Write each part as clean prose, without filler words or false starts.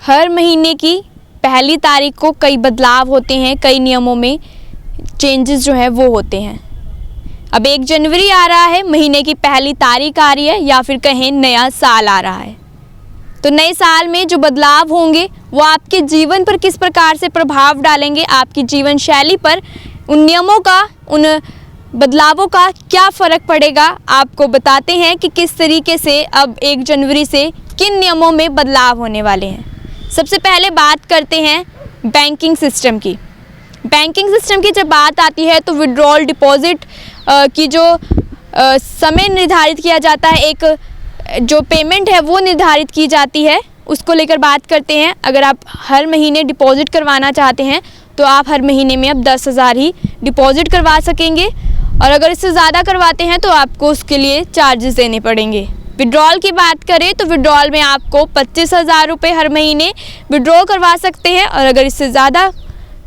हर महीने की पहली तारीख को कई बदलाव होते हैं, कई नियमों में चेंजेस जो है वो होते हैं। अब 1 जनवरी आ रहा है, महीने की पहली तारीख आ रही है, या फिर कहें नया साल आ रहा है। तो नए साल में जो बदलाव होंगे वो आपके जीवन पर किस प्रकार से प्रभाव डालेंगे, आपकी जीवन शैली पर उन नियमों का, उन बदलावों का क्या फ़र्क पड़ेगा, आपको बताते हैं कि किस तरीके से अब 1 जनवरी से किन नियमों में बदलाव होने वाले हैं। सबसे पहले बात करते हैं बैंकिंग सिस्टम की। बैंकिंग सिस्टम की जब बात आती है तो विड्रॉल डिपॉजिट की जो समय निर्धारित किया जाता है, एक जो पेमेंट है वो निर्धारित की जाती है, उसको लेकर बात करते हैं। अगर आप हर महीने डिपॉजिट करवाना चाहते हैं तो आप हर महीने में अब 10,000 ही डिपॉजिट करवा सकेंगे, और अगर इससे ज़्यादा करवाते हैं तो आपको उसके लिए चार्जेस देने पड़ेंगे। विड्रॉल की बात करें तो विड्रॉल में आपको 25,000 रुपये हर महीने विड्रॉ करवा सकते हैं, और अगर इससे ज़्यादा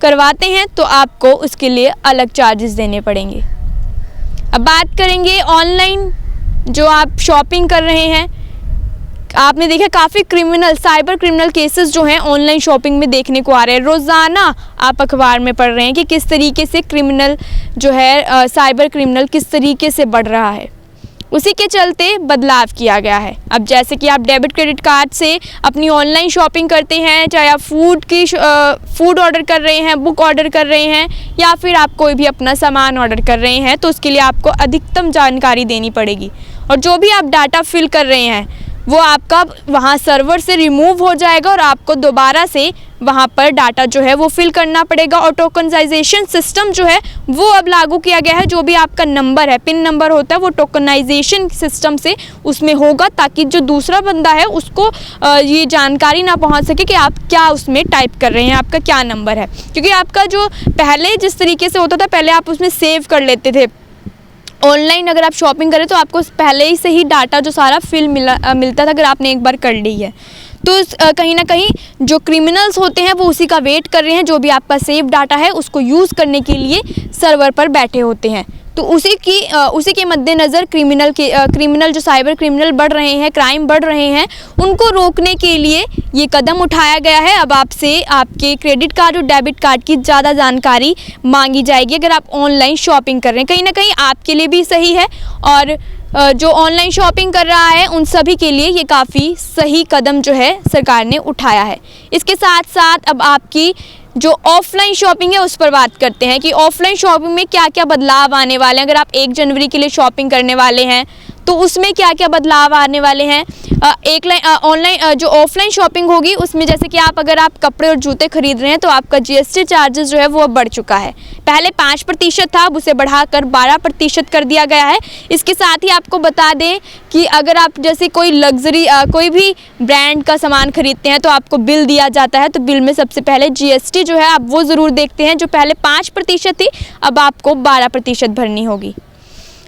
करवाते हैं तो आपको उसके लिए अलग चार्जेस देने पड़ेंगे। अब बात करेंगे ऑनलाइन जो आप शॉपिंग कर रहे हैं। आपने देखा काफ़ी साइबर क्रिमिनल केसेस जो हैं ऑनलाइन शॉपिंग में देखने को आ रहे हैं। रोज़ाना आप अखबार में पढ़ रहे हैं कि किस तरीके से क्रिमिनल जो है साइबर क्रिमिनल किस तरीके से बढ़ रहा है। उसी के चलते बदलाव किया गया है। अब जैसे कि आप डेबिट क्रेडिट कार्ड से अपनी ऑनलाइन शॉपिंग करते हैं, चाहे आप फूड ऑर्डर कर रहे हैं, बुक ऑर्डर कर रहे हैं, या फिर आप कोई भी अपना सामान ऑर्डर कर रहे हैं, तो उसके लिए आपको अधिकतम जानकारी देनी पड़ेगी, और जो भी आप डाटा फिल कर रहे हैं वो आपका वहाँ सर्वर से रिमूव हो जाएगा और आपको दोबारा से वहाँ पर डाटा जो है वो फिल करना पड़ेगा। और टोकनाइजेशन सिस्टम जो है वो अब लागू किया गया है। जो भी आपका नंबर है, पिन नंबर होता है, वो टोकनाइजेशन सिस्टम से उसमें होगा, ताकि जो दूसरा बंदा है उसको ये जानकारी ना पहुँच सके कि आप क्या उसमें टाइप कर रहे हैं, आपका क्या नंबर है। क्योंकि आपका जो पहले जिस तरीके से होता था, पहले आप उसमें सेव कर लेते थे। ऑनलाइन अगर आप शॉपिंग करें तो आपको पहले ही से ही डाटा जो सारा मिलता था, अगर आपने एक बार कर ली है तो कहीं ना कहीं जो क्रिमिनल्स होते हैं वो उसी का वेट कर रहे हैं, जो भी आपका सेव डाटा है उसको यूज़ करने के लिए सर्वर पर बैठे होते हैं। तो उसी के मद्देनज़र क्रिमिनल जो साइबर क्रिमिनल बढ़ रहे हैं, क्राइम बढ़ रहे हैं, उनको रोकने के लिए ये कदम उठाया गया है। अब आपसे आपके क्रेडिट कार्ड और डेबिट कार्ड की ज़्यादा जानकारी मांगी जाएगी अगर आप ऑनलाइन शॉपिंग कर रहे हैं। कहीं ना कहीं आपके लिए भी सही है, और जो ऑनलाइन शॉपिंग कर रहा है उन सभी के लिए ये काफ़ी सही कदम जो है सरकार ने उठाया है। इसके साथ साथ अब आपकी जो ऑफलाइन शॉपिंग है उस पर बात करते हैं कि ऑफलाइन शॉपिंग में क्या क्या बदलाव आने वाले हैं। अगर आप 1 जनवरी के लिए शॉपिंग करने वाले हैं तो उसमें क्या क्या बदलाव आने वाले हैं। ऑनलाइन जो ऑफलाइन शॉपिंग होगी उसमें जैसे कि अगर आप कपड़े और जूते खरीद रहे हैं तो आपका GST चार्जेस जो है वो अब बढ़ चुका है। पहले 5% था, अब उसे बढ़ाकर 12% कर दिया गया है। इसके साथ ही आपको बता दें कि अगर आप जैसे कोई भी ब्रांड का सामान खरीदते हैं तो आपको बिल दिया जाता है, तो बिल में सबसे पहले GST जो है आप वो ज़रूर देखते हैं। जो पहले 5% थी अब आपको 12% भरनी होगी।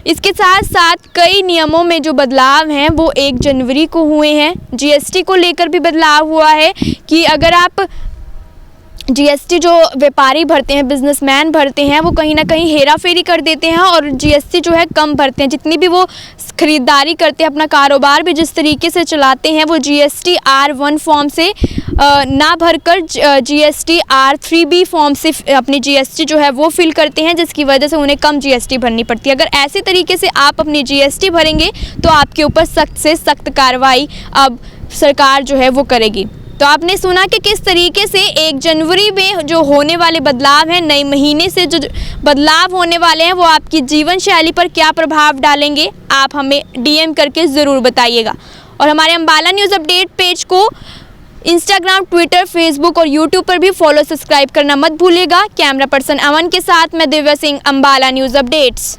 इसके साथ साथ कई नियमों में जो बदलाव हैं वो 1 जनवरी को हुए हैं। GST को लेकर भी बदलाव हुआ है कि अगर आप GST जो व्यापारी भरते हैं, बिजनेसमैन भरते हैं, वो कहीं ना कहीं हेरा फेरी कर देते हैं और GST जो है कम भरते हैं। जितनी भी वो ख़रीदारी करते हैं, अपना कारोबार भी जिस तरीके से चलाते हैं, वो GST R1 फॉर्म से ना भरकर GST R3B फॉर्म से अपनी GST जो है वो फिल करते हैं, जिसकी वजह से उन्हें कम GST भरनी पड़ती है। अगर ऐसे तरीके से आप अपनी GST भरेंगे तो आपके ऊपर सख्त से सख्त कार्रवाई अब सरकार जो है वो करेगी। तो आपने सुना कि किस तरीके से 1 जनवरी में जो होने वाले बदलाव हैं, नए महीने से जो बदलाव होने वाले हैं, वो आपकी जीवन शैली पर क्या प्रभाव डालेंगे, आप हमें DM करके ज़रूर बताइएगा। और हमारे अम्बाला न्यूज़ अपडेट पेज को इंस्टाग्राम, ट्विटर, फेसबुक और यूट्यूब पर भी फॉलो, सब्सक्राइब करना मत भूलिएगा। कैमरा पर्सन अमन के साथ मैं दिव्या सिंह, अम्बाला न्यूज़ अपडेट्स।